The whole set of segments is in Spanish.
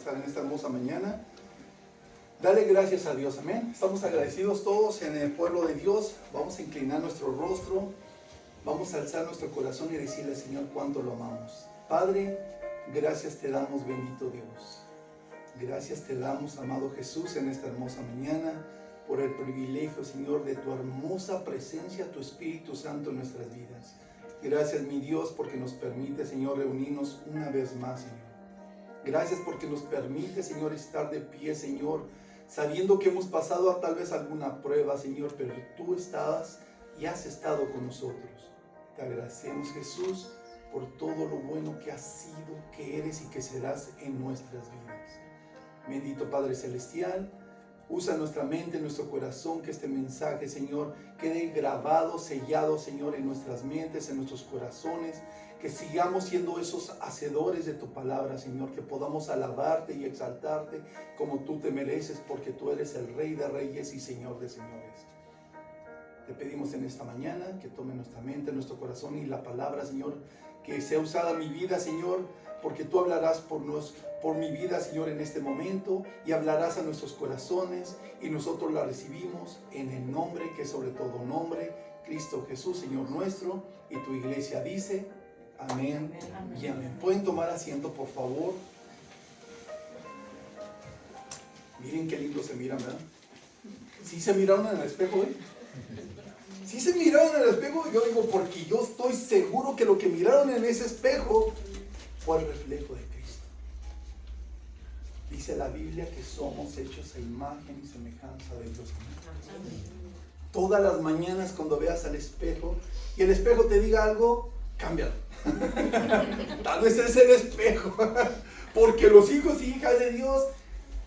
estar en esta hermosa mañana. Dale gracias a Dios, amén. Estamos agradecidos todos en el pueblo de Dios. Vamos a inclinar nuestro rostro, vamos a alzar nuestro corazón y decirle al Señor cuánto lo amamos. Padre, gracias te damos, bendito Dios. Gracias te damos, amado Jesús, en esta hermosa mañana, por el privilegio, Señor, de tu hermosa presencia, tu Espíritu Santo en nuestras vidas. Gracias, mi Dios, porque nos permite, Señor, reunirnos una vez más, Señor. Gracias porque nos permite, Señor, estar de pie, Señor, sabiendo que hemos pasado a tal vez alguna prueba, Señor, pero tú estabas y has estado con nosotros. Te agradecemos, Jesús, por todo lo bueno que has sido, que eres y que serás en nuestras vidas. Bendito Padre Celestial, usa nuestra mente, nuestro corazón, que este mensaje, Señor, quede grabado, sellado, Señor, en nuestras mentes, en nuestros corazones, que sigamos siendo esos hacedores de tu palabra, Señor, que podamos alabarte y exaltarte como tú te mereces, porque tú eres el Rey de Reyes y Señor de Señores. Te pedimos en esta mañana que tome nuestra mente, nuestro corazón y la palabra, Señor, que sea usada mi vida, Señor, porque tú hablarás por mi vida, Señor, en este momento, y hablarás a nuestros corazones, y nosotros la recibimos en el nombre que es sobre todo nombre, Cristo Jesús, Señor nuestro, y tu iglesia dice, amén, amén y amén. ¿Pueden tomar asiento, por favor? Miren qué lindo se miran, ¿verdad? ¿Sí se miraron en el espejo, eh? ¿Sí se miraron en el espejo? Yo digo, porque yo estoy seguro que lo que miraron en ese espejo fue el reflejo de Cristo. Dice la Biblia que somos hechos a imagen y semejanza de Dios. Todas las mañanas cuando veas al espejo y el espejo te diga algo, cámbialo. Tal vez es el espejo. Porque los hijos y hijas de Dios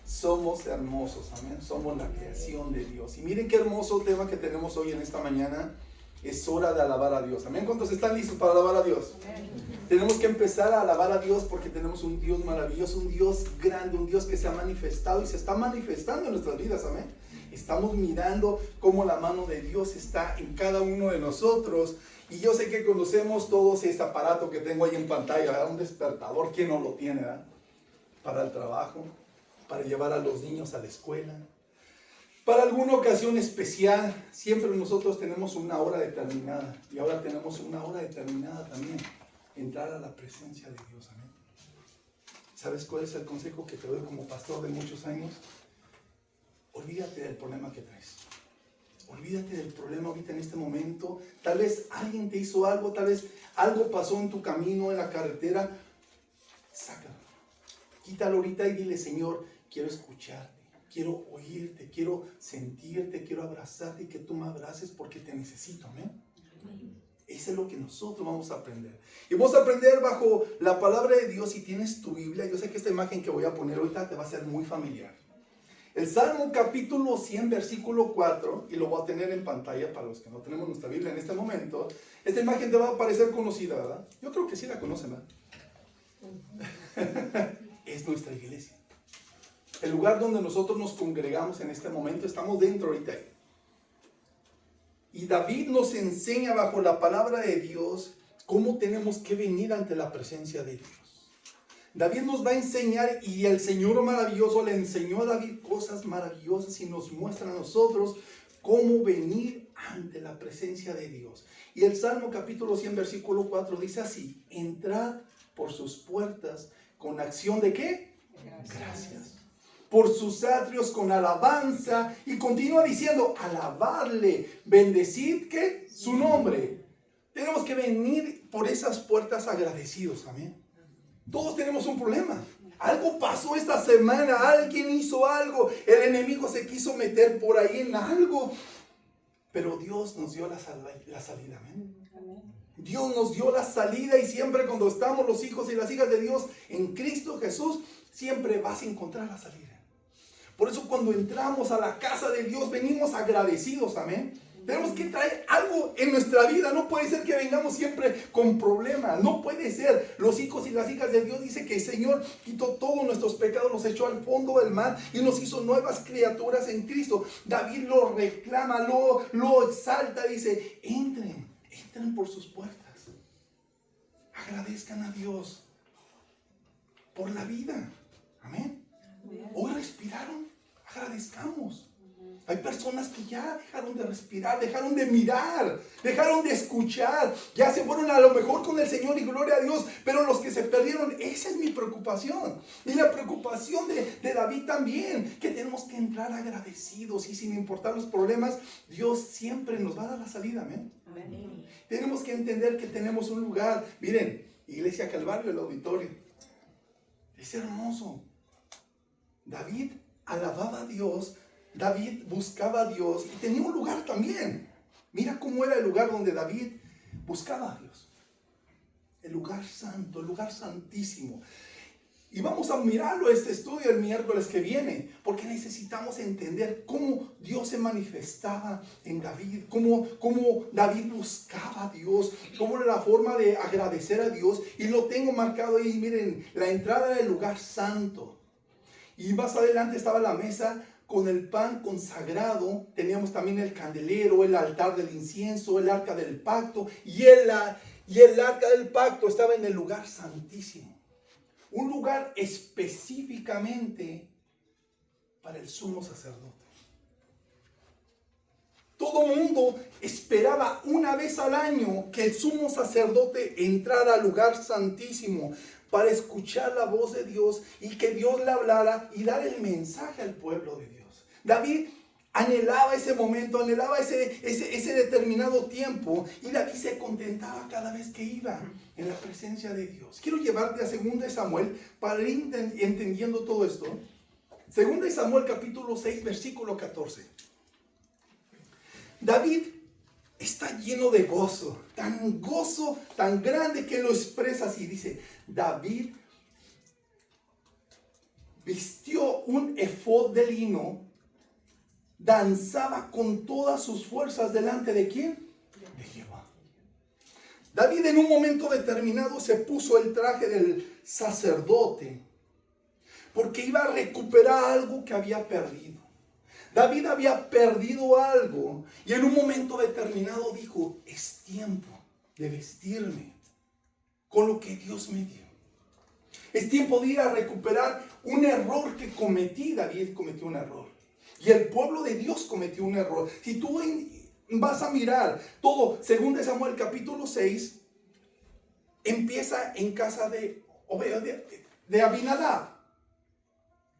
somos hermosos, amén. Somos la creación de Dios. Y miren qué hermoso tema que tenemos hoy en esta mañana. Es hora de alabar a Dios, amén. ¿Cuántos están listos para alabar a Dios? Amén. Tenemos que empezar a alabar a Dios porque tenemos un Dios maravilloso, un Dios grande, un Dios que se ha manifestado y se está manifestando en nuestras vidas, amén. Estamos mirando cómo la mano de Dios está en cada uno de nosotros. Y yo sé que conocemos todos este aparato que tengo ahí en pantalla, ¿verdad? Un despertador. ¿Quién no lo tiene, verdad? Para el trabajo, para llevar a los niños a la escuela, para alguna ocasión especial. Siempre nosotros tenemos una hora determinada, y ahora tenemos una hora determinada también, entrar a la presencia de Dios, amén. ¿Sabes cuál es el consejo que te doy como pastor de muchos años? Olvídate del problema que traes. Olvídate del problema ahorita en este momento. Tal vez alguien te hizo algo, tal vez algo pasó en tu camino, en la carretera. Sácalo. Quítalo ahorita y dile, Señor, quiero escucharte, quiero oírte, quiero sentirte, quiero abrazarte y que tú me abraces porque te necesito, amén. Eso es lo que nosotros vamos a aprender. Y vamos a aprender bajo la palabra de Dios. Si tienes tu Biblia, yo sé que esta imagen que voy a poner ahorita te va a ser muy familiar. El Salmo capítulo 100, versículo 4, y lo voy a tener en pantalla para los que no tenemos nuestra Biblia en este momento. Esta imagen te va a parecer conocida, ¿verdad? Yo creo que sí la conocen, ¿verdad? Es nuestra iglesia. El lugar donde nosotros nos congregamos en este momento, estamos dentro ahorita. Y David nos enseña bajo la palabra de Dios cómo tenemos que venir ante la presencia de Dios. David nos va a enseñar, y el Señor maravilloso le enseñó a David cosas maravillosas y nos muestra a nosotros cómo venir ante la presencia de Dios. Y el Salmo capítulo 100, versículo 4 dice así: entrad por sus puertas con acción de ¿qué? Gracias. Por sus atrios con alabanza. Y continúa diciendo, alabarle, bendecid ¿qué? Su nombre. Tenemos que venir por esas puertas agradecidos, amén. Todos tenemos un problema. Algo pasó esta semana, alguien hizo algo, el enemigo se quiso meter por ahí en algo. Pero Dios nos dio la salida, amén. Dios nos dio la salida, y siempre cuando estamos los hijos y las hijas de Dios en Cristo Jesús, siempre vas a encontrar la salida. Por eso cuando entramos a la casa de Dios, venimos agradecidos, amén. Tenemos que traer algo en nuestra vida. No puede ser que vengamos siempre con problemas. No puede ser. Los hijos y las hijas de Dios dice que el Señor quitó todos nuestros pecados, los echó al fondo del mar y nos hizo nuevas criaturas en Cristo. David lo reclama, lo exalta, dice, entren por sus puertas. Agradezcan a Dios por la vida. Amén. Hay personas que ya dejaron de respirar, dejaron de mirar, dejaron de escuchar, ya se fueron a lo mejor con el Señor y gloria a Dios, pero los que se perdieron, esa es mi preocupación. Y la preocupación de David también, que tenemos que entrar agradecidos y sin importar los problemas, Dios siempre nos va a dar la salida, amén. Amén. Tenemos que entender que tenemos un lugar, miren, Iglesia Calvario, el auditorio, es hermoso. David alababa a Dios. David buscaba a Dios y tenía un lugar también. Mira cómo era el lugar donde David buscaba a Dios. El lugar santo, el lugar santísimo. Y vamos a mirarlo este estudio el miércoles que viene, porque necesitamos entender cómo Dios se manifestaba en David, cómo David buscaba a Dios, cómo era la forma de agradecer a Dios. Y lo tengo marcado ahí, miren, la entrada del lugar santo. Y más adelante estaba la mesa con el pan consagrado, teníamos también el candelero, el altar del incienso, el arca del pacto, y el arca del pacto estaba en el lugar santísimo. Un lugar específicamente para el sumo sacerdote. Todo mundo esperaba una vez al año que el sumo sacerdote entrara al lugar santísimo para escuchar la voz de Dios y que Dios le hablara y dar el mensaje al pueblo de Dios. David anhelaba ese momento, anhelaba ese determinado tiempo, y David se contentaba cada vez que iba en la presencia de Dios. Quiero llevarte a 2 Samuel para ir entendiendo todo esto. 2 Samuel capítulo 6 versículo 14. David está lleno de gozo tan grande que lo expresa así. Dice, David vistió un efod de lino, danzaba con todas sus fuerzas delante de ¿quién? De Jehová. David en un momento determinado se puso el traje del sacerdote porque iba a recuperar algo que había perdido. David había perdido algo y en un momento determinado dijo, es tiempo de vestirme con lo que Dios me dio. Es tiempo de ir a recuperar un error que cometí. David cometió un error. Y el pueblo de Dios cometió un error. Si tú vas a mirar todo, 2 Samuel capítulo 6, empieza en casa de Abinadab.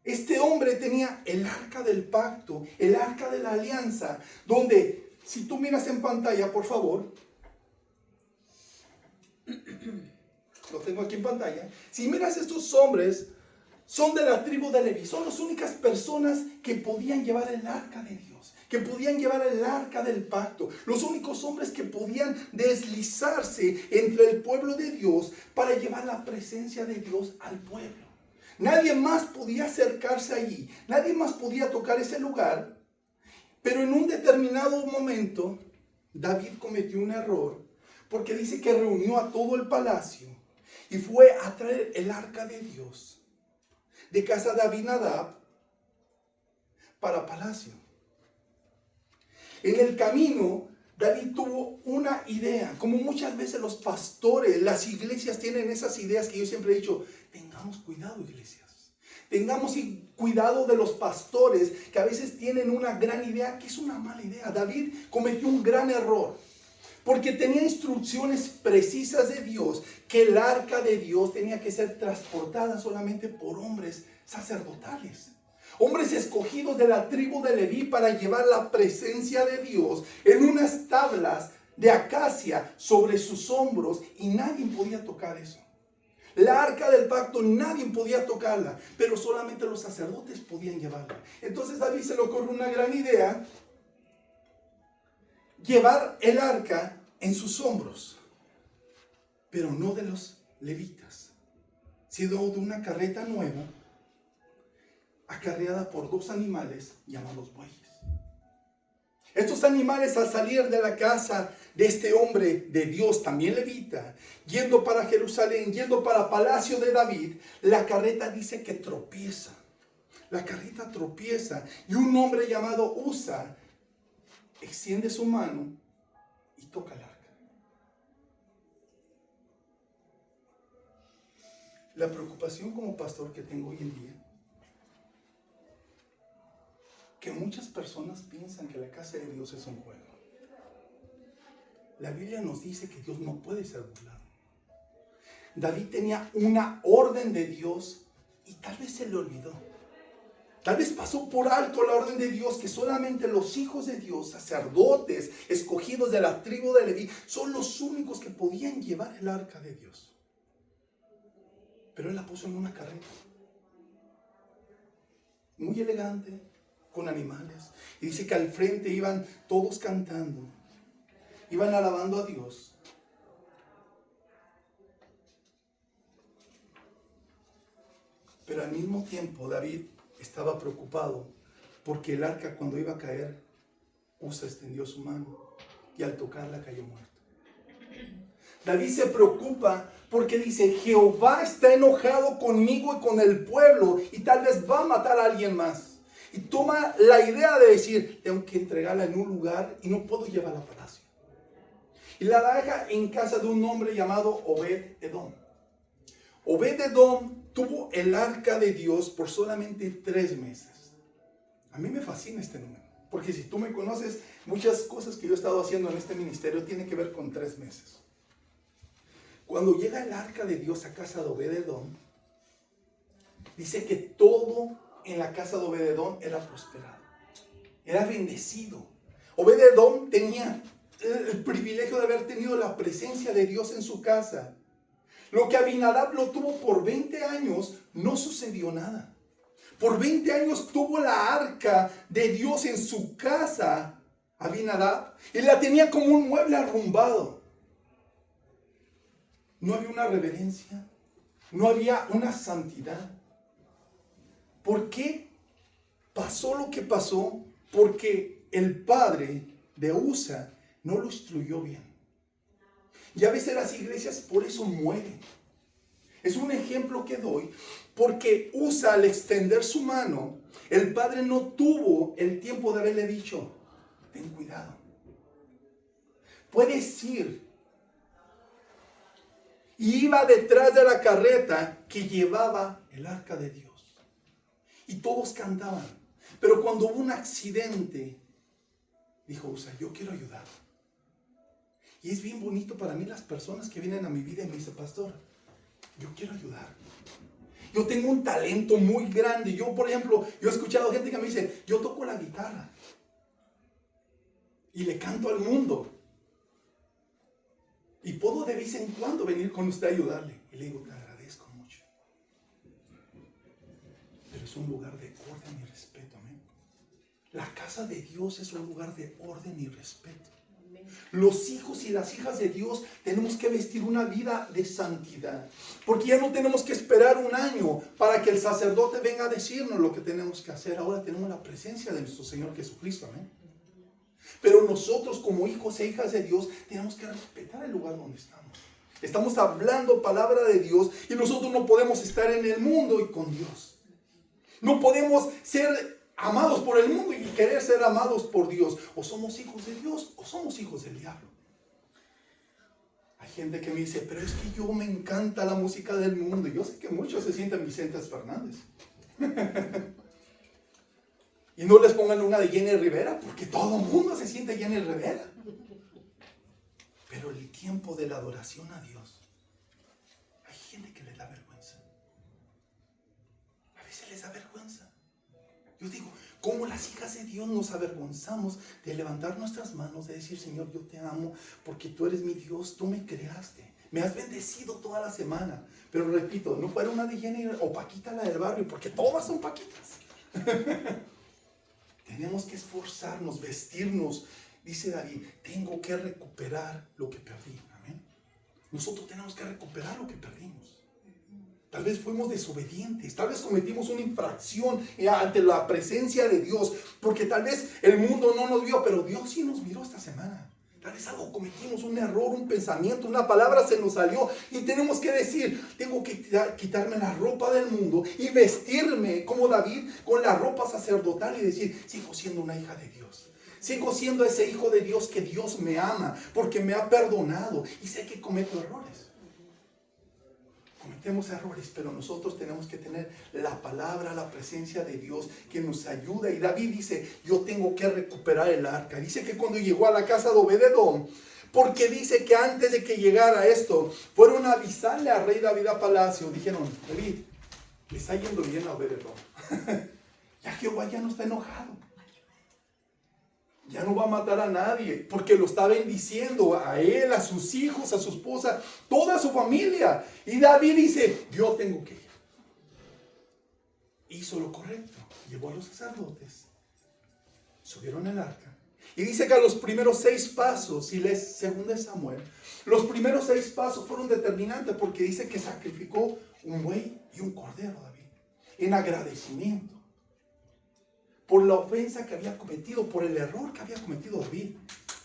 Este hombre tenía el arca del pacto, el arca de la alianza, donde, si tú miras en pantalla, por favor, lo tengo aquí en pantalla. Si miras, estos hombres son de la tribu de Leví, son las únicas personas que podían llevar el arca de Dios, que podían llevar el arca del pacto, los únicos hombres que podían deslizarse entre el pueblo de Dios para llevar la presencia de Dios al pueblo. Nadie más podía acercarse allí, nadie más podía tocar ese lugar, pero en un determinado momento David cometió un error, porque dice que reunió a todo el palacio y fue a traer el arca de Dios de casa de Abinadab para palacio. En el camino, David tuvo una idea, como muchas veces los pastores, las iglesias tienen esas ideas que yo siempre he dicho, tengamos cuidado, iglesias. Tengamos cuidado de los pastores que a veces tienen una gran idea que es una mala idea. David cometió un gran error porque tenía instrucciones precisas de Dios que el arca de Dios tenía que ser transportada solamente por hombres sacerdotales. Hombres escogidos de la tribu de Leví para llevar la presencia de Dios en unas tablas de acacia sobre sus hombros, y nadie podía tocar eso. La arca del pacto nadie podía tocarla, pero solamente los sacerdotes podían llevarla. Entonces David se le ocurre una gran idea: llevar el arca en sus hombros, pero no de los levitas, sino de una carreta nueva, acarreada por 2 animales llamados bueyes. Estos animales, al salir de la casa de este hombre de Dios, también levita, yendo para Jerusalén, yendo para el palacio de David, la carreta dice que tropieza. La carreta tropieza y un hombre llamado Usa extiende su mano y toca el arca. La preocupación como pastor que tengo hoy en día que muchas personas piensan que la casa de Dios es un juego. La Biblia nos dice que Dios no puede ser burlado. David tenía una orden de Dios y tal vez se le olvidó. Tal vez pasó por alto la orden de Dios, que solamente los hijos de Dios, sacerdotes, escogidos de la tribu de Leví, son los únicos que podían llevar el arca de Dios. Pero él la puso en una carreta, muy elegante, con animales. Y dice que al frente iban todos cantando, iban alabando a Dios. Pero al mismo tiempo David estaba preocupado porque el arca, cuando iba a caer, Usa extendió su mano y al tocarla cayó muerto. David se preocupa porque dice: Jehová está enojado conmigo y con el pueblo y tal vez va a matar a alguien más. Y toma la idea de decir: tengo que entregarla en un lugar y no puedo llevarla a palacio. Y la deja en casa de un hombre llamado Obed-Edom. Obed-Edom tuvo el arca de Dios por solamente 3 meses. A mí me fascina este número, porque si tú me conoces, muchas cosas que yo he estado haciendo en este ministerio tienen que ver con 3 meses. Cuando llega el arca de Dios a casa de Obed-Edom, dice que todo en la casa de Obed-Edom era prosperado, era bendecido. Obed-Edom tenía el privilegio de haber tenido la presencia de Dios en su casa. Lo que Abinadab lo tuvo por 20 años, no sucedió nada. Por 20 años tuvo la arca de Dios en su casa, Abinadab, y la tenía como un mueble arrumbado. No había una reverencia, no había una santidad. ¿Por qué pasó lo que pasó? Porque el padre de Usa no lo instruyó bien. Y a veces las iglesias por eso mueren. Es un ejemplo que doy, porque Usa, al extender su mano, el padre no tuvo el tiempo de haberle dicho: ten cuidado. Puedes ir. Y iba detrás de la carreta que llevaba el arca de Dios. Y todos cantaban. Pero cuando hubo un accidente, dijo Usa: yo quiero ayudar. Y es bien bonito para mí las personas que vienen a mi vida y me dicen: pastor, yo quiero ayudar. Yo tengo un talento muy grande. Yo, por ejemplo, yo he escuchado gente que me dice: yo toco la guitarra y le canto al mundo. Y puedo de vez en cuando venir con usted a ayudarle. Y le digo: te agradezco mucho. Pero es un lugar de orden y respeto. Amén. La casa de Dios es un lugar de orden y respeto. Los hijos y las hijas de Dios tenemos que vestir una vida de santidad, porque ya no tenemos que esperar un año para que el sacerdote venga a decirnos lo que tenemos que hacer. Ahora tenemos la presencia de nuestro Señor Jesucristo, amén. Pero nosotros, como hijos e hijas de Dios, tenemos que respetar el lugar donde estamos. Estamos hablando palabra de Dios y nosotros no podemos estar en el mundo y con Dios. No podemos ser amados por el mundo y querer ser amados por Dios. O somos hijos de Dios o somos hijos del diablo. Hay gente que me dice: pero es que yo me encanta la música del mundo. Y yo sé que muchos se sienten Vicente Fernández. Y no les pongan una de Jenny Rivera, porque todo el mundo se siente Jenny Rivera. Pero el tiempo de la adoración a Dios, hay gente que les da vergüenza. A veces les da vergüenza. Yo digo: ¿cómo las hijas de Dios nos avergonzamos de levantar nuestras manos, de decir: Señor, yo te amo porque tú eres mi Dios, tú me creaste, me has bendecido toda la semana? Pero repito, no fuera una de Jenny o Paquita la del barrio, porque todas son Paquitas. Tenemos que esforzarnos, vestirnos. Dice David: tengo que recuperar lo que perdí. Amén. Nosotros tenemos que recuperar lo que perdimos. Tal vez fuimos desobedientes, tal vez cometimos una infracción ante la presencia de Dios, porque tal vez el mundo no nos vio, pero Dios sí nos miró esta semana. Tal vez algo cometimos, un error, un pensamiento, una palabra se nos salió y tenemos que decir: tengo que quitarme la ropa del mundo y vestirme como David con la ropa sacerdotal y decir: sigo siendo una hija de Dios. Sigo siendo ese hijo de Dios que Dios me ama porque me ha perdonado y sé que cometo errores. cometemos errores, pero nosotros tenemos que tener la palabra, la presencia de Dios que nos ayuda. Y David dice, yo tengo que recuperar el arca. Dice que cuando llegó a la casa de Obed-edom, porque dice que antes de que llegara esto, fueron a avisarle al rey David a palacio. Dijeron, David, le está yendo bien a Obed-edom. Ya Jehová ya no está enojado. Ya no va a matar a nadie, porque lo está bendiciendo a él, a sus hijos, a su esposa, toda su familia. Y David dice, yo tengo que ir. Hizo lo correcto. Llevó a los sacerdotes. Subieron el arca. Y dice que a los primeros 6 pasos, si lees 2 Samuel, los primeros 6 pasos fueron determinantes, porque dice que sacrificó un buey y un cordero, David, en agradecimiento por la ofensa que había cometido, por el error que había cometido David.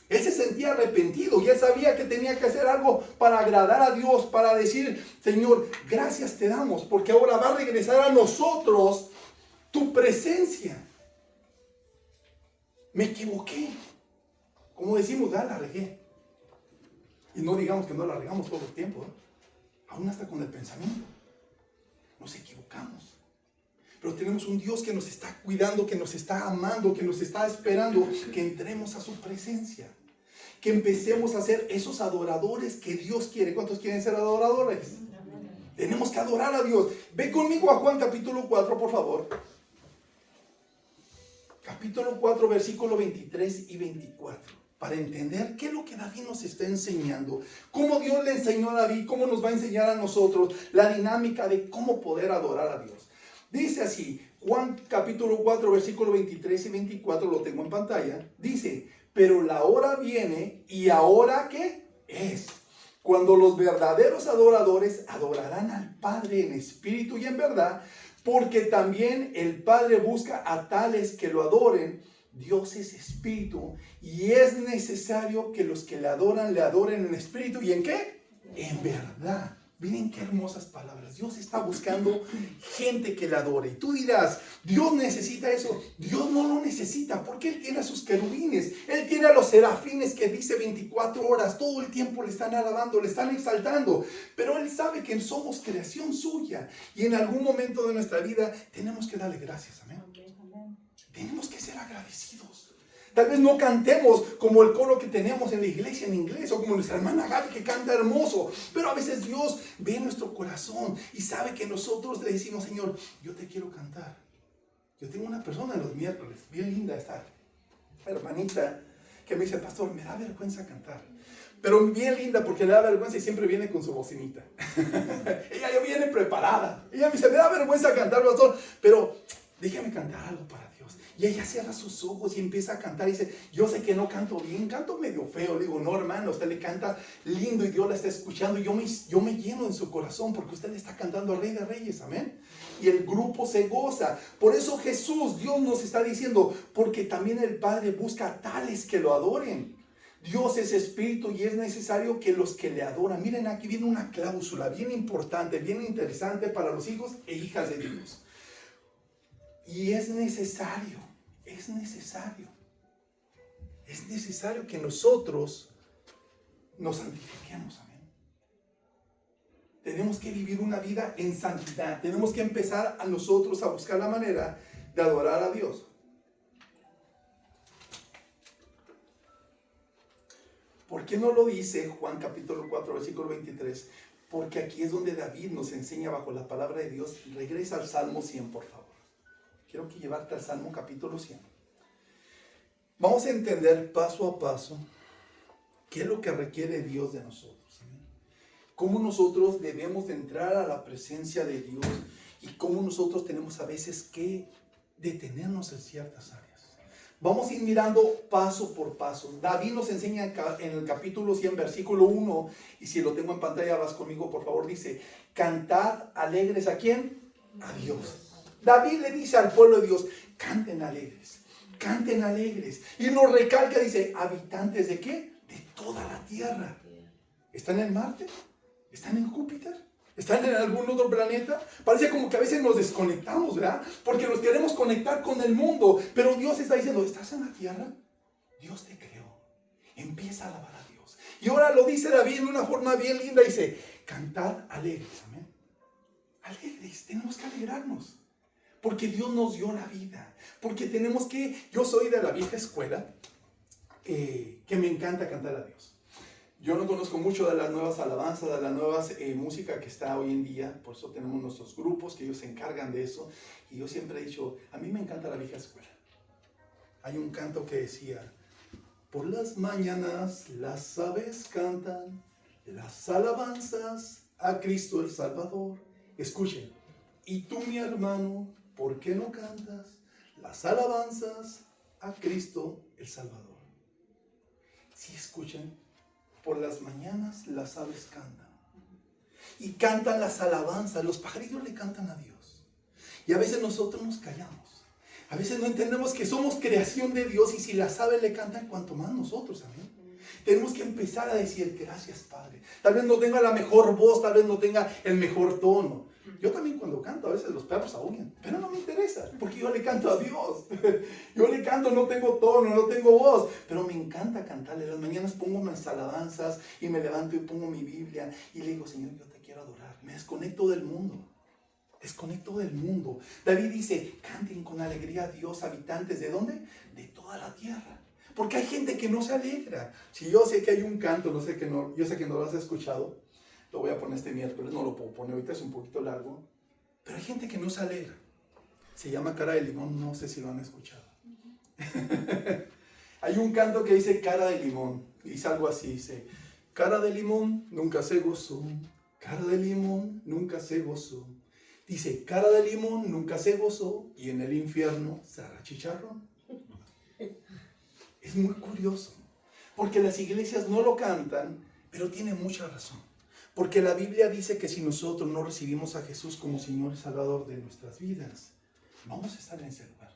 Él se sentía arrepentido y él sabía que tenía que hacer algo para agradar a Dios, para decir, Señor, gracias te damos, porque ahora va a regresar a nosotros tu presencia. Me equivoqué. Como decimos, la regué. Y no digamos que no la regamos todo el tiempo, ¿eh? Aún hasta con el pensamiento. Nos equivocamos. Pero tenemos un Dios que nos está cuidando, que nos está amando, que nos está esperando, que entremos a su presencia. Que empecemos a ser esos adoradores que Dios quiere. ¿Cuántos quieren ser adoradores? Tenemos que adorar a Dios. Ve conmigo a Juan capítulo 4, por favor. Capítulo 4, versículo 23 y 24. Para entender qué es lo que David nos está enseñando. Cómo Dios le enseñó a David, cómo nos va a enseñar a nosotros la dinámica de cómo poder adorar a Dios. Dice así, Juan capítulo 4, versículo 23 y 24, lo tengo en pantalla. Dice, pero la hora viene, y ahora ¿qué es? Cuando los verdaderos adoradores adorarán al Padre en espíritu y en verdad, porque también el Padre busca a tales que lo adoren. Dios es espíritu, y es necesario que los que le adoren en espíritu. ¿Y en qué? En verdad. Miren qué hermosas palabras. Dios está buscando gente que le adore. Y tú dirás, Dios necesita eso. Dios no lo necesita, porque Él tiene a sus querubines. Él tiene a los serafines que dice 24 horas. Todo el tiempo le están alabando, le están exaltando. Pero Él sabe que somos creación suya. Y en algún momento de nuestra vida tenemos que darle gracias. Amén. Tenemos que ser agradecidos. Tal vez no cantemos como el coro que tenemos en la iglesia en inglés, o como nuestra hermana Gaby que canta hermoso, pero a veces Dios ve nuestro corazón y sabe que nosotros le decimos, Señor, yo te quiero cantar. Yo tengo una persona los miércoles, bien linda esta hermanita, que me dice, pastor, me da vergüenza cantar. Pero bien linda porque le da vergüenza y siempre viene con su bocinita. Ella ya viene preparada. Ella me dice, me da vergüenza cantar, pastor, pero déjame cantar algo para Dios. Y ella cierra sus ojos y empieza a cantar y dice, yo sé que no canto bien, canto medio feo. Le digo, no, hermano, usted le canta lindo y Dios la está escuchando. Y yo me lleno en su corazón porque usted le está cantando al Rey de Reyes, amén. Y el grupo se goza. Por eso Jesús, Dios nos está diciendo, porque también el Padre busca a tales que lo adoren. Dios es espíritu y es necesario que los que le adoran. Miren, aquí viene una cláusula bien importante, bien interesante para los hijos e hijas de Dios. Y es necesario que nosotros nos santifiquemos, amén. Tenemos que vivir una vida en santidad. Tenemos que empezar a nosotros a buscar la manera de adorar a Dios. ¿Por qué no lo dice Juan capítulo 4, versículo 23? Porque aquí es donde David nos enseña bajo la palabra de Dios. Regresa al Salmo 100, por favor. Quiero que llevarte al Salmo capítulo 100. Vamos a entender paso a paso qué es lo que requiere Dios de nosotros. ¿Amén? Cómo nosotros debemos de entrar a la presencia de Dios y cómo nosotros tenemos a veces que detenernos en ciertas áreas. Vamos a ir mirando paso por paso. David nos enseña en el capítulo 100, versículo 1, y si lo tengo en pantalla, vas conmigo, por favor, dice, cantad alegres, ¿a quién? A Dios. David le dice al pueblo de Dios, canten alegres, canten alegres. Y nos recalca, dice, habitantes ¿de qué? De toda la tierra. ¿Están en Marte? ¿Están en Júpiter? ¿Están en algún otro planeta? Parece como que a veces nos desconectamos, ¿verdad? Porque nos queremos conectar con el mundo. Pero Dios está diciendo, ¿estás en la tierra? Dios te creó. Empieza a alabar a Dios. Y ahora lo dice David de una forma bien linda. Dice, cantad alegres, amén. alegres, tenemos que alegrarnos. Porque Dios nos dio la vida. Porque tenemos que, yo soy de la vieja escuela, que me encanta cantar a Dios. Yo no conozco mucho de las nuevas alabanzas, de la nueva música que está hoy en día. Por eso tenemos nuestros grupos que ellos se encargan de eso. Y yo siempre he dicho, a mí me encanta la vieja escuela. Hay un canto que decía, por las mañanas las aves cantan las alabanzas a Cristo el Salvador. Escuchen, y tú mi hermano, ¿por qué no cantas las alabanzas a Cristo el Salvador? Si escuchen, por las mañanas las aves cantan. Y cantan las alabanzas, los pajaritos le cantan a Dios. Y a veces nosotros nos callamos. A veces no entendemos que somos creación de Dios y si las aves le cantan, cuanto más nosotros, amén. Tenemos que empezar a decir, gracias Padre. Tal vez no tenga la mejor voz, tal vez no tenga el mejor tono. Yo también cuando canto, a veces los perros aúllan, pero no me interesa, porque yo le canto a Dios. Yo le canto, no tengo tono, no tengo voz, pero me encanta cantarle. Las mañanas pongo mis alabanzas y me levanto y pongo mi Biblia y le digo, Señor, yo te quiero adorar. Me desconecto del mundo. Desconecto del mundo. David dice, canten con alegría a Dios, habitantes, ¿de dónde? De toda la tierra. Porque hay gente que no se alegra. Si yo sé que hay un canto, yo sé que no lo has escuchado, lo voy a poner este miércoles, no lo puedo poner ahorita, es un poquito largo, pero hay gente que no se alegra. Se llama Cara de Limón, no sé si lo han escuchado. Hay un canto que dice Cara de Limón, dice algo así, dice, cara de limón nunca se gozó, cara de limón nunca se gozó. Dice, cara de limón nunca se gozó y en el infierno se hará chicharrón. Es muy curioso, porque las iglesias no lo cantan, pero tiene mucha razón. Porque la Biblia dice que si nosotros no recibimos a Jesús como Señor y Salvador de nuestras vidas, vamos a estar en ese lugar.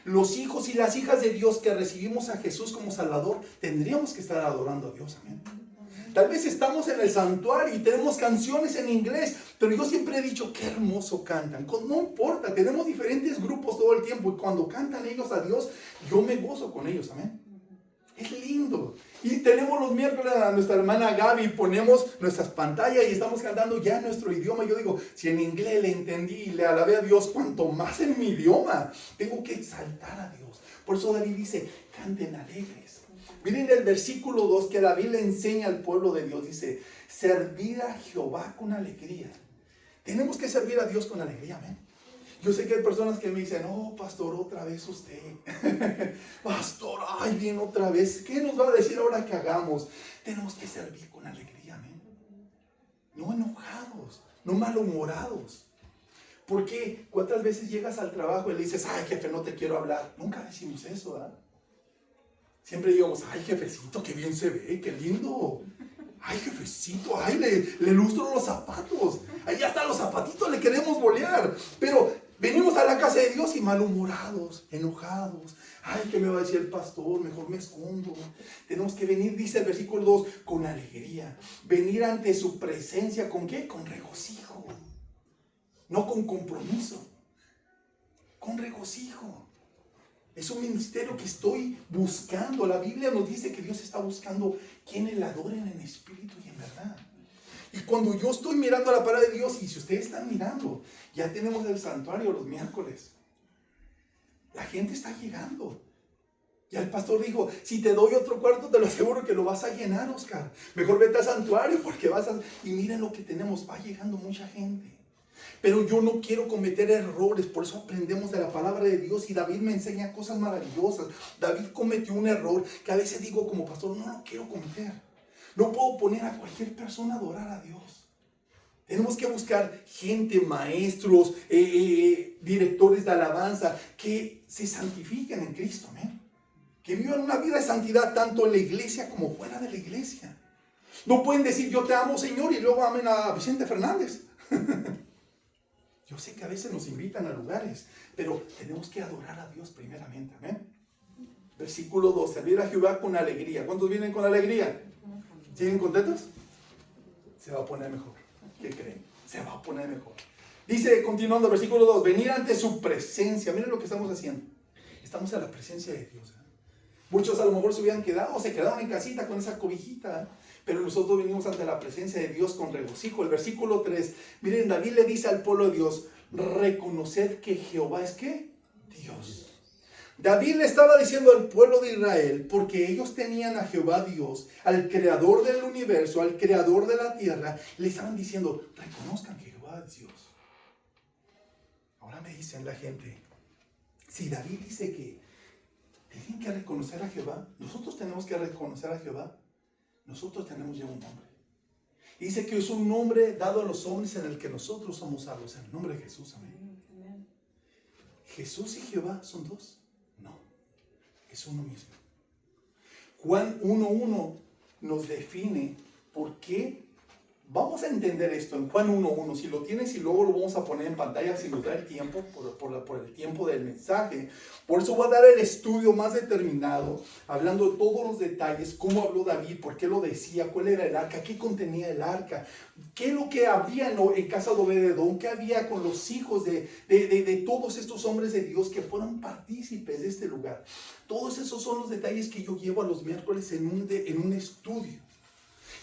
Los hijos y las hijas de Dios que recibimos a Jesús como Salvador, tendríamos que estar adorando a Dios, amén. Tal vez estamos en el santuario y tenemos canciones en inglés, pero yo siempre he dicho, qué hermoso cantan. No importa, tenemos diferentes grupos todo el tiempo y cuando cantan ellos a Dios, yo me gozo con ellos, amén. Es lindo. Y tenemos los miércoles a nuestra hermana Gaby, ponemos nuestras pantallas y estamos cantando ya en nuestro idioma. Yo digo, si en inglés le entendí y le alabé a Dios, cuanto más en mi idioma, tengo que exaltar a Dios. Por eso David dice, canten alegres. Miren el versículo 2 que David le enseña al pueblo de Dios. Dice, servir a Jehová con alegría. Tenemos que servir a Dios con alegría, amén. Yo sé que hay personas que me dicen, oh, pastor, otra vez usted. Pastor, ay, bien otra vez. ¿Qué nos va a decir ahora que hagamos? Tenemos que servir con alegría, amén. No enojados, no malhumorados. Porque ¿cuántas veces llegas al trabajo y le dices, ay, jefe, no te quiero hablar? Nunca decimos eso, ¿verdad? Siempre digamos, ay, jefecito, qué bien se ve, qué lindo. Ay, jefecito, ay, le lustro los zapatos. Ahí hasta los zapatitos le queremos bolear. Pero venimos a la casa de Dios y malhumorados, enojados. Ay, ¿qué me va a decir el pastor? Mejor me escondo. Tenemos que venir, dice el versículo 2, con alegría. Venir ante su presencia, ¿con qué? Con regocijo. No con compromiso. Con regocijo. Es un ministerio que estoy buscando. La Biblia nos dice que Dios está buscando quienes le adoren en espíritu y en verdad. Y cuando yo estoy mirando a la palabra de Dios, y si ustedes están mirando, ya tenemos el santuario los miércoles. La gente está llegando. Ya el pastor dijo, si te doy otro cuarto, te lo aseguro que lo vas a llenar, Oscar. Mejor vete al santuario porque vas a... Y miren lo que tenemos, va llegando mucha gente. Pero yo no quiero cometer errores, por eso aprendemos de la palabra de Dios y David me enseña cosas maravillosas. David cometió un error que a veces digo como pastor, no lo quiero cometer. No puedo poner a cualquier persona a adorar a Dios. Tenemos que buscar gente, maestros, directores de alabanza que se santifiquen en Cristo, amén. Que vivan una vida de santidad tanto en la iglesia como fuera de la iglesia. No pueden decir yo te amo, Señor, y luego amen a Vicente Fernández. Yo sé que a veces nos invitan a lugares, pero tenemos que adorar a Dios primeramente, amén. Versículo 2, servir a Jehová con alegría. ¿Cuántos vienen con alegría? ¿Siguen contentos? Se va a poner mejor. ¿Qué creen? Se va a poner mejor. Dice, continuando, versículo 2, venir ante su presencia. Miren lo que estamos haciendo. Estamos en la presencia de Dios. Muchos a lo mejor se hubieran quedado, o se quedaron en casita con esa cobijita. pero nosotros venimos ante la presencia de Dios con regocijo. El versículo 3, miren, David le dice al pueblo de Dios, reconoced que Jehová es ¿qué? Dios. David le estaba diciendo al pueblo de Israel, porque ellos tenían a Jehová Dios, al creador del universo, al creador de la tierra, le estaban diciendo, reconozcan que Jehová es Dios. Ahora me dicen la gente, si David dice que tienen que reconocer a Jehová, nosotros tenemos que reconocer a Jehová, nosotros tenemos ya un nombre. Y dice que es un nombre dado a los hombres en el que nosotros somos salvos, en el nombre de Jesús, amén. ¿Jesús y Jehová son dos? No, es uno mismo. Juan 1:1 nos define por qué. Vamos a entender esto en Juan 1:1. Si lo tienes y luego lo vamos a poner en pantalla si nos da el tiempo, por el tiempo del mensaje. Por eso voy a dar el estudio más determinado, hablando de todos los detalles, cómo habló David, por qué lo decía, cuál era el arca, qué contenía el arca, qué es lo que había en casa de Obed-edom, qué había con los hijos de todos estos hombres de Dios que fueron partícipes de este lugar. Todos esos son los detalles que yo llevo a los miércoles en un estudio.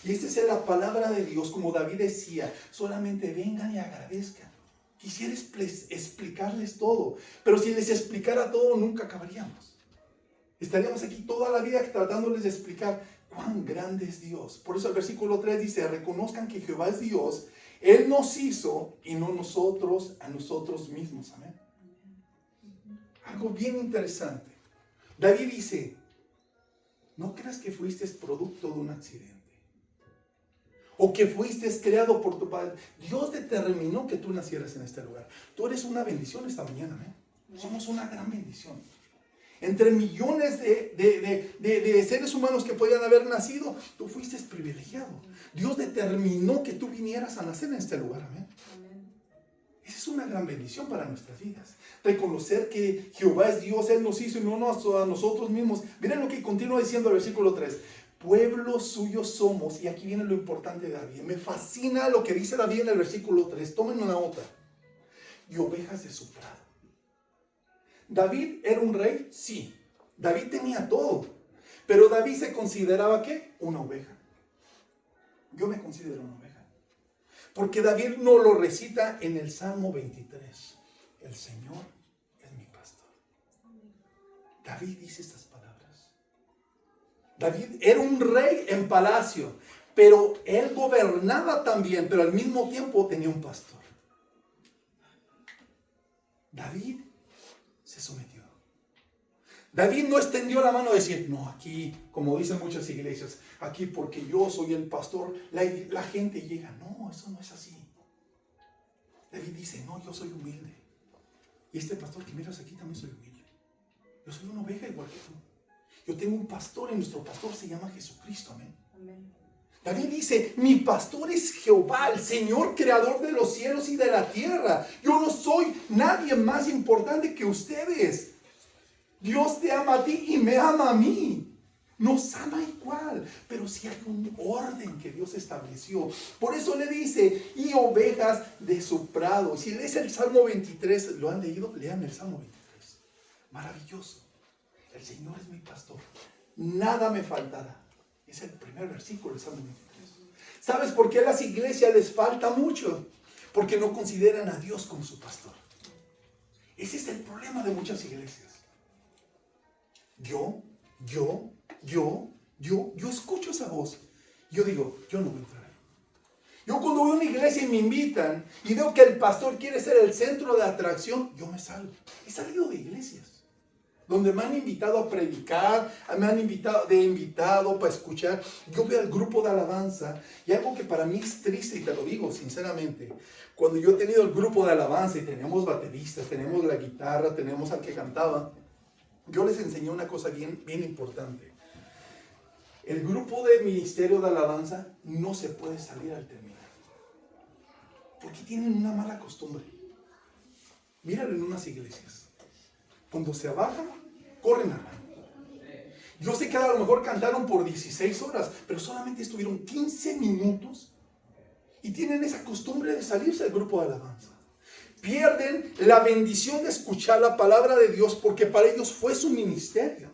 Y esta es la palabra de Dios, como David decía, solamente vengan y agradezcan. Quisiera explicarles todo, pero si les explicara todo nunca acabaríamos. Estaríamos aquí toda la vida tratándoles de explicar cuán grande es Dios. Por eso el versículo 3 dice, reconozcan que Jehová es Dios, Él nos hizo y no nosotros a nosotros mismos. Amén. Algo bien interesante. David dice, no creas que fuiste producto de un accidente. O que fuiste creado por tu padre. Dios determinó que tú nacieras en este lugar. Tú eres una bendición esta mañana, ¿eh? Somos una gran bendición. Entre millones de seres humanos que podían haber nacido, tú fuiste privilegiado. Dios determinó que tú vinieras a nacer en este lugar, amén. Esa es una gran bendición para nuestras vidas. Reconocer que Jehová es Dios, Él nos hizo y no a nosotros mismos. Miren lo que continúa diciendo el versículo 3. Pueblo suyo somos, y aquí viene lo importante de David. Me fascina lo que dice David en el versículo 3. Tomen una nota. Y ovejas de su prado. ¿David era un rey? Sí. David tenía todo. Pero David se consideraba ¿qué? Una oveja. Yo me considero una oveja. Porque David no lo recita en el Salmo 23. El Señor es mi pastor. David dice estas palabras. David era un rey en palacio, pero él gobernaba también, pero al mismo tiempo tenía un pastor. David se sometió. David no extendió la mano a decir, no, aquí, como dicen muchas iglesias, aquí porque yo soy el pastor, la gente llega. No, eso no es así. David dice, no, yo soy humilde. Y este pastor que miras aquí también soy humilde. Yo soy una oveja igual que tú. Yo tengo un pastor y nuestro pastor se llama Jesucristo, amén. Amén. David dice, mi pastor es Jehová, el Señor creador de los cielos y de la tierra. Yo no soy nadie más importante que ustedes. Dios te ama a ti y me ama a mí. Nos ama igual, pero si hay un orden que Dios estableció. Por eso le dice, y ovejas de su prado. Si lees el Salmo 23, ¿lo han leído? Lean el Salmo 23. Maravilloso. El Señor es mi pastor, nada me faltará. Es el primer versículo del Salmo 23. ¿Sabes por qué a las iglesias les falta mucho? Porque no consideran a Dios como su pastor. Ese es el problema de muchas iglesias. Yo escucho esa voz. Yo digo, yo no voy a entrar ahí. Yo cuando voy a una iglesia y me invitan y veo que el pastor quiere ser el centro de atracción, yo me salgo. He salido de iglesias donde me han invitado a predicar, me han invitado para escuchar. Yo veo al grupo de alabanza y algo que para mí es triste, y te lo digo sinceramente, cuando yo he tenido el grupo de alabanza y tenemos bateristas, tenemos la guitarra, tenemos al que cantaba, yo les enseñé una cosa bien importante. El grupo de ministerio de alabanza no se puede salir al terminar, porque tienen una mala costumbre. Míralo en unas iglesias. Cuando se bajan, corren a mano. Yo sé que a lo mejor cantaron por 16 horas, pero solamente estuvieron 15 minutos y tienen esa costumbre de salirse del grupo de alabanza. Pierden la bendición de escuchar la palabra de Dios porque para ellos fue su ministerio.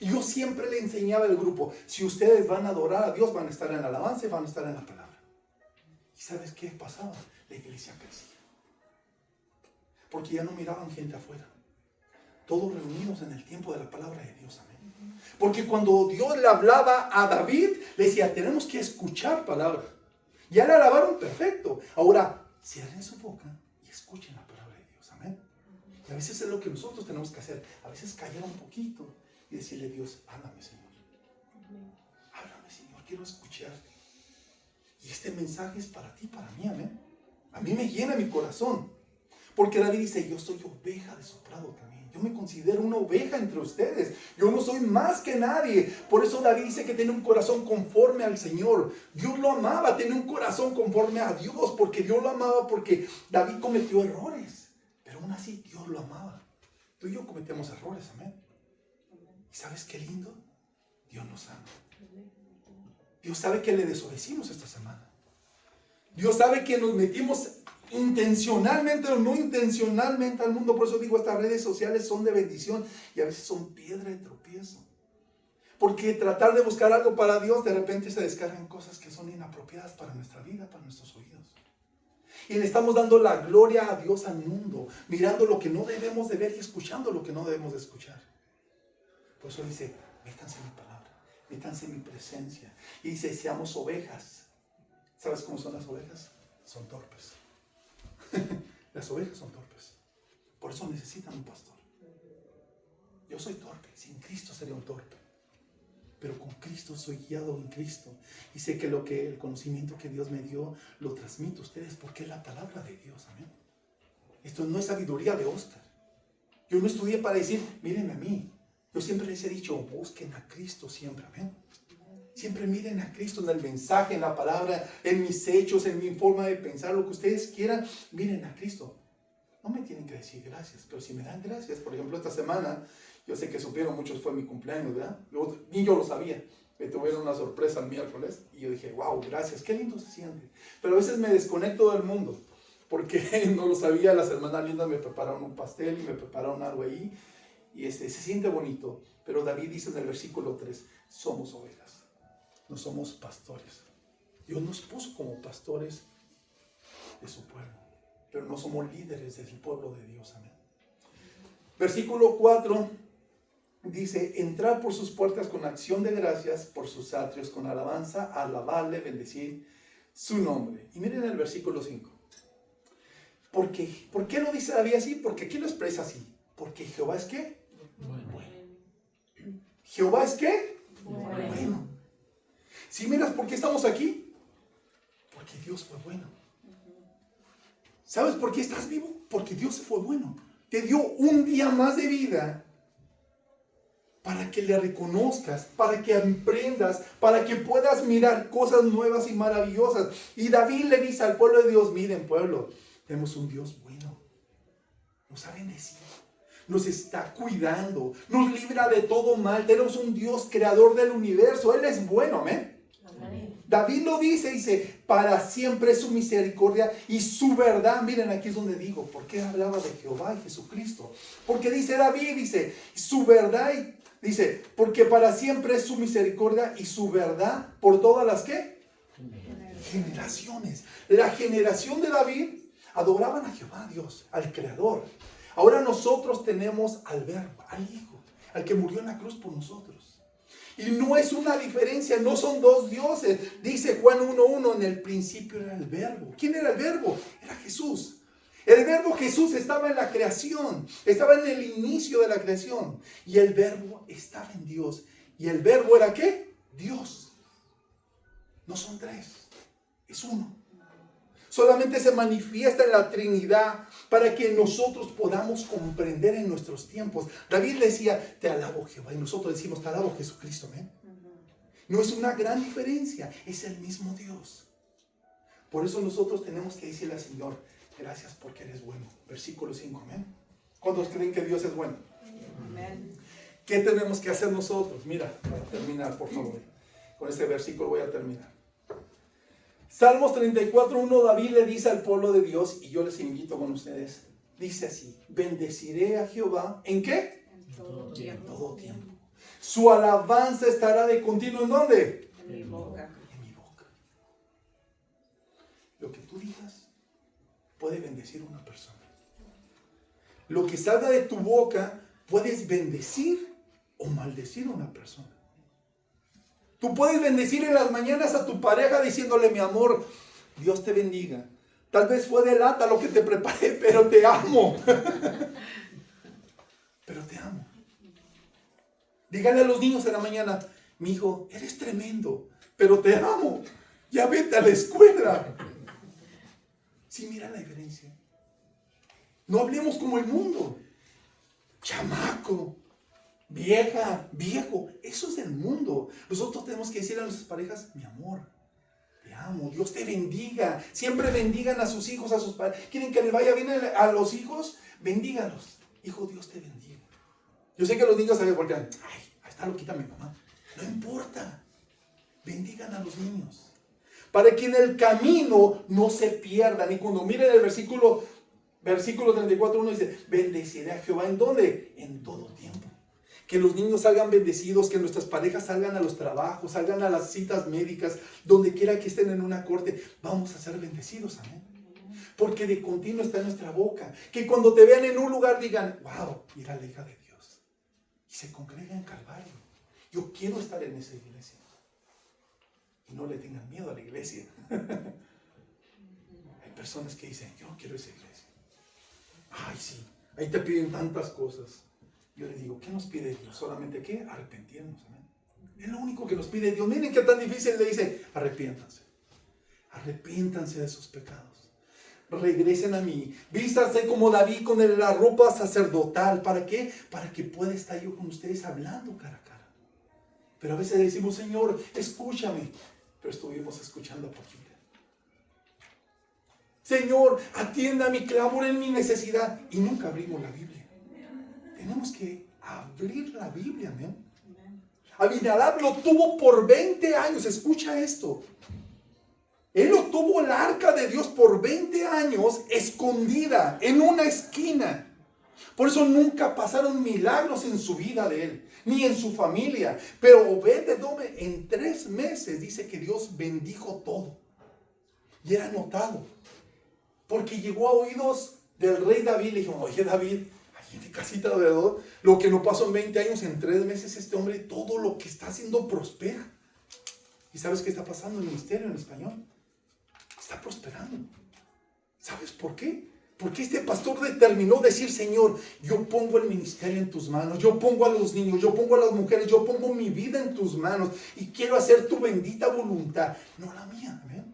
Y yo siempre le enseñaba al grupo, si ustedes van a adorar a Dios, van a estar en la alabanza y van a estar en la palabra. ¿Y sabes qué pasaba? La iglesia crecía. Porque ya no miraban gente afuera. Todos reunidos en el tiempo de la palabra de Dios. Amén. Porque cuando Dios le hablaba a David, le decía, tenemos que escuchar palabra. Ya le alabaron perfecto. Ahora, cierren su boca y escuchen la palabra de Dios. Amén. Y a veces es lo que nosotros tenemos que hacer. A veces callar un poquito y decirle a Dios, háblame, Señor. Háblame, Señor, quiero escucharte. Y este mensaje es para ti, para mí, amén. A mí me llena mi corazón. Porque David dice, yo soy oveja de su prado también. Yo me considero una oveja entre ustedes. Yo no soy más que nadie. Por eso David dice que tiene un corazón conforme al Señor. Dios lo amaba, tiene un corazón conforme a Dios. Porque Dios lo amaba, porque David cometió errores. Pero aún así Dios lo amaba. Tú y yo cometemos errores, amén. ¿Y sabes qué lindo? Dios nos ama. Dios sabe que le desobedecimos esta semana. Dios sabe que nos metimos intencionalmente o no intencionalmente al mundo. Por eso digo, estas redes sociales son de bendición y a veces son piedra de tropiezo. Porque tratar de buscar algo para Dios, de repente se descargan cosas que son inapropiadas para nuestra vida, para nuestros oídos. Y le estamos dando la gloria a Dios al mundo, mirando lo que no debemos de ver y escuchando lo que no debemos de escuchar. Por eso dice, métanse en mi palabra, métanse en mi presencia. Y dice, seamos ovejas. ¿Sabes cómo son las ovejas? Son torpes. Las ovejas son torpes. Por eso necesitan un pastor. Yo soy torpe. Sin Cristo sería un torpe. Pero con Cristo soy guiado en Cristo. Y sé que el conocimiento que Dios me dio, lo transmito a ustedes porque es la palabra de Dios. Amén. Esto no es sabiduría de Oscar. Yo no estudié para decir, mírenme a mí. Yo siempre les he dicho, busquen a Cristo siempre. Amén. Siempre miren a Cristo en el mensaje, en la palabra, en mis hechos, en mi forma de pensar, lo que ustedes quieran, miren a Cristo. No me tienen que decir gracias, pero si me dan gracias, por ejemplo, esta semana, yo sé que supieron muchos, fue mi cumpleaños, ¿verdad? Ni yo lo sabía. Me tuvieron una sorpresa el miércoles y yo dije, wow, gracias, qué lindo se siente. Pero a veces me desconecto del mundo, porque no lo sabía, las hermanas lindas me prepararon un pastel y me prepararon algo ahí, y se siente bonito. Pero David dice en el versículo 3, somos ovejas. No somos pastores. Dios nos puso como pastores de su pueblo, pero no somos líderes del pueblo de Dios. Amén. Versículo 4 dice, entrar por sus puertas con acción de gracias, por sus atrios con alabanza, alabarle, bendecir su nombre. Y miren el versículo 5. ¿Por qué lo dice David así? Porque aquí lo expresa así. Porque Jehová es ¿qué? Bueno. ¿Jehová es qué? Bueno. Si miras por qué estamos aquí, porque Dios fue bueno. ¿Sabes por qué estás vivo? Porque Dios fue bueno. Te dio un día más de vida para que le reconozcas, para que aprendas, para que puedas mirar cosas nuevas y maravillosas. Y David le dice al pueblo de Dios, miren pueblo, tenemos un Dios bueno. Nos ha bendecido. Nos está cuidando. Nos libra de todo mal. Tenemos un Dios creador del universo. Él es bueno, amén. David lo dice, para siempre es su misericordia y su verdad. Miren, aquí es donde digo, ¿por qué hablaba de Jehová y Jesucristo? Porque dice David, su verdad, dice, porque para siempre es su misericordia y su verdad por todas las ¿qué? Generaciones. La generación de David adoraban a Jehová, Dios, al Creador. Ahora nosotros tenemos al Verbo, al Hijo, al que murió en la cruz por nosotros. Y no es una diferencia, no son dos dioses. Dice Juan 1:1, en el principio era el Verbo. ¿Quién era el Verbo? Era Jesús. El Verbo Jesús estaba en la creación, estaba en el inicio de la creación. Y el Verbo estaba en Dios. ¿Y el Verbo era qué? Dios. No son tres, es uno. Solamente se manifiesta en la Trinidad para que nosotros podamos comprender en nuestros tiempos. David decía, te alabo Jehová, y nosotros decimos, te alabo Jesucristo. ¿Eh? No es una gran diferencia, es el mismo Dios. Por eso nosotros tenemos que decirle al Señor, gracias porque eres bueno. Versículo 5, amén. ¿Cuántos creen que Dios es bueno? Amén. ¿Qué tenemos que hacer nosotros? Mira, para terminar, por favor. Con este versículo voy a terminar. Salmos 34:1, David le dice al pueblo de Dios, y yo les invito con ustedes, dice así, bendeciré a Jehová, ¿en qué? En todo tiempo. Su alabanza estará de continuo, ¿en dónde? En mi boca. En mi boca. Lo que tú digas puede bendecir a una persona. Lo que salga de tu boca puedes bendecir o maldecir a una persona. Tú puedes bendecir en las mañanas a tu pareja diciéndole, mi amor, Dios te bendiga. Tal vez fue de lata lo que te preparé, pero te amo. Pero te amo. Dígale a los niños en la mañana, mi hijo, eres tremendo, pero te amo. Ya vete a la escuela. Sí, mira la diferencia. No hablemos como el mundo. Chamaco, vieja, viejo, eso es del mundo. Nosotros tenemos que decirle a nuestras parejas, mi amor, te amo, Dios te bendiga. Siempre bendigan a sus hijos, a sus padres. ¿Quieren que les vaya bien a los hijos? Bendígalos. Hijo, Dios te bendiga. Yo sé que los niños saben porque, ay, ahí está loquita mi mamá. No importa. Bendigan a los niños. Para que en el camino no se pierdan. Y cuando miren el versículo 34, uno dice, bendeciré a Jehová. ¿En dónde? En todo tiempo. Que los niños salgan bendecidos, que nuestras parejas salgan a los trabajos, salgan a las citas médicas, donde quiera que estén en una corte, vamos a ser bendecidos, amén. Porque de continuo está en nuestra boca. Que cuando te vean en un lugar digan, wow, mira la hija de Dios. Y se congrega en Calvario. Yo quiero estar en esa iglesia. Y no le tengan miedo a la iglesia. Hay personas que dicen, yo no quiero esa iglesia. Ay, sí, ahí te piden tantas cosas. Yo les digo, ¿qué nos pide Dios? ¿Solamente qué? Arrepentirnos. ¿Amén? Es lo único que nos pide Dios. Miren qué tan difícil le dice, arrepiéntanse. Arrepiéntanse de sus pecados. Regresen a mí. Vístanse como David con la ropa sacerdotal. ¿Para qué? Para que pueda estar yo con ustedes hablando cara a cara. Pero a veces decimos, Señor, escúchame. Pero estuvimos escuchando poquito. Señor, atienda mi clamor en mi necesidad. Y nunca abrimos la Biblia. Tenemos que abrir la Biblia, amén. Abinadab lo tuvo por 20 años. Escucha esto. Él lo tuvo el arca de Dios por 20 años escondida en una esquina. Por eso nunca pasaron milagros en su vida de él, ni en su familia. Pero Obed-Edom en 3 meses dice que Dios bendijo todo. Y era notado. Porque llegó a oídos del rey David. Le dijo, oye David, ahí en mi casita de Obed, lo que no pasó en 20 años, en 3 meses este hombre, todo lo que está haciendo prospera. ¿Y sabes qué está pasando en el ministerio en español? Está prosperando. ¿Sabes por qué? Porque este pastor determinó decir, Señor, yo pongo el ministerio en tus manos, yo pongo a los niños, yo pongo a las mujeres, yo pongo mi vida en tus manos y quiero hacer tu bendita voluntad, no la mía. Amén.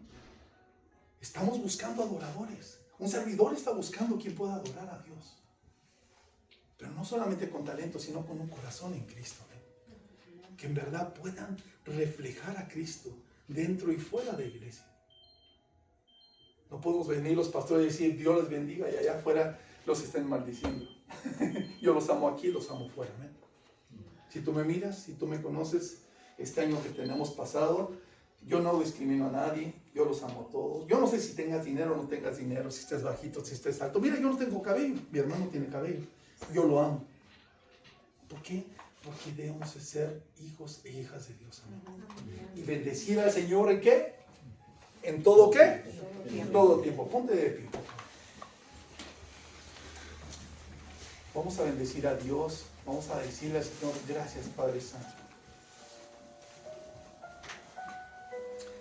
Estamos buscando adoradores. Un servidor está buscando quien pueda adorar a Dios. Pero no solamente con talento, sino con un corazón en Cristo. ¿Amén? Que en verdad puedan reflejar a Cristo dentro y fuera de la iglesia. No podemos venir los pastores y decir, Dios les bendiga, y allá afuera los estén maldiciendo. Yo los amo aquí, los amo fuera. ¿Amén? Si tú me miras, si tú me conoces, este año que tenemos pasado, yo no discrimino a nadie, yo los amo a todos. Yo no sé si tengas dinero o no tengas dinero, si estés bajito, si estés alto. Mira, yo no tengo cabello, mi hermano tiene cabello. Yo lo amo. ¿Por qué? Porque debemos de ser hijos e hijas de Dios. Amén. Y bendecir al Señor ¿en qué? ¿En todo qué? En todo tiempo. Ponte de pie. Vamos a bendecir a Dios. Vamos a decirle al Señor, gracias Padre Santo.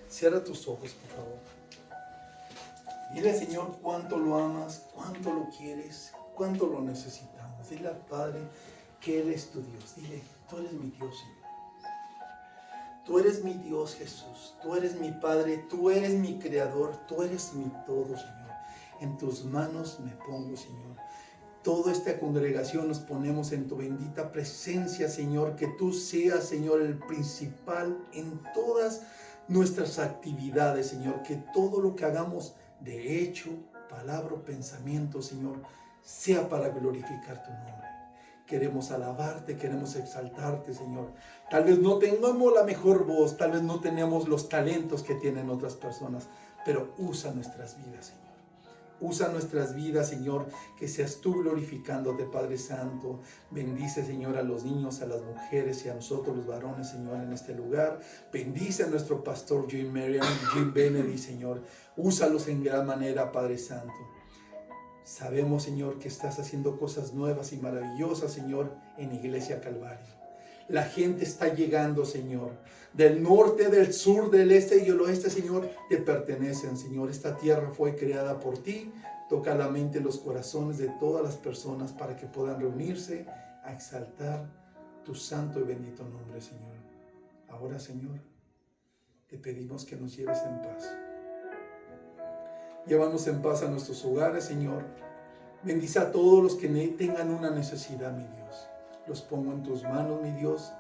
Cierra tus ojos, por favor. Dile al Señor cuánto lo amas, cuánto lo quieres, cuánto lo necesitamos. Dile al Padre que Él es tu Dios. Dile, tú eres mi Dios, Señor. Tú eres mi Dios, Jesús. Tú eres mi Padre. Tú eres mi Creador. Tú eres mi todo, Señor. En tus manos me pongo, Señor. Toda esta congregación nos ponemos en tu bendita presencia, Señor. Que tú seas, Señor, el principal en todas nuestras actividades, Señor. Que todo lo que hagamos de hecho, palabra o pensamiento, Señor, sea para glorificar tu nombre. Queremos alabarte, queremos exaltarte, Señor. Tal vez no tengamos la mejor voz, tal vez no tenemos los talentos que tienen otras personas, pero usa nuestras vidas, Señor. Usa nuestras vidas, Señor, que seas tú glorificándote, Padre Santo. Bendice, Señor, a los niños, a las mujeres y a nosotros los varones, Señor, en este lugar. Bendice a nuestro pastor Jim Merriam, Jim Benedy, Señor. Úsalos en gran manera, Padre Santo. Sabemos, Señor, que estás haciendo cosas nuevas y maravillosas, Señor, en Iglesia Calvario. La gente está llegando, Señor, del norte, del sur, del este y del oeste, Señor, te pertenecen, Señor. Esta tierra fue creada por ti. Toca la mente y los corazones de todas las personas para que puedan reunirse a exaltar tu santo y bendito nombre, Señor. Ahora, Señor, te pedimos que nos lleves en paz. Llévanos en paz a nuestros hogares, Señor. Bendice a todos los que tengan una necesidad, mi Dios. Los pongo en tus manos, mi Dios,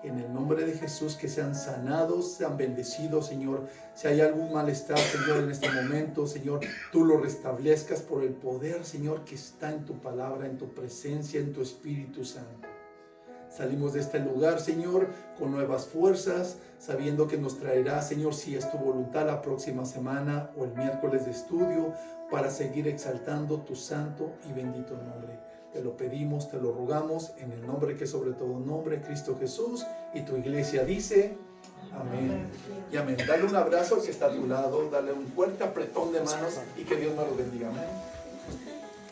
en el nombre de Jesús, que sean sanados, sean bendecidos, Señor. Si hay algún malestar, Señor, en este momento, Señor, tú lo restablezcas por el poder, Señor, que está en tu palabra, en tu presencia, en tu Espíritu Santo. Salimos de este lugar, Señor, con nuevas fuerzas, sabiendo que nos traerá, Señor, si es tu voluntad, la próxima semana o el miércoles de estudio, para seguir exaltando tu santo y bendito nombre. Te lo pedimos, te lo rogamos, en el nombre que sobre todo nombre, Cristo Jesús, y tu iglesia dice, amén. Y amén. Dale un abrazo al que está a tu lado, dale un fuerte apretón de manos y que Dios nos lo bendiga. Amén.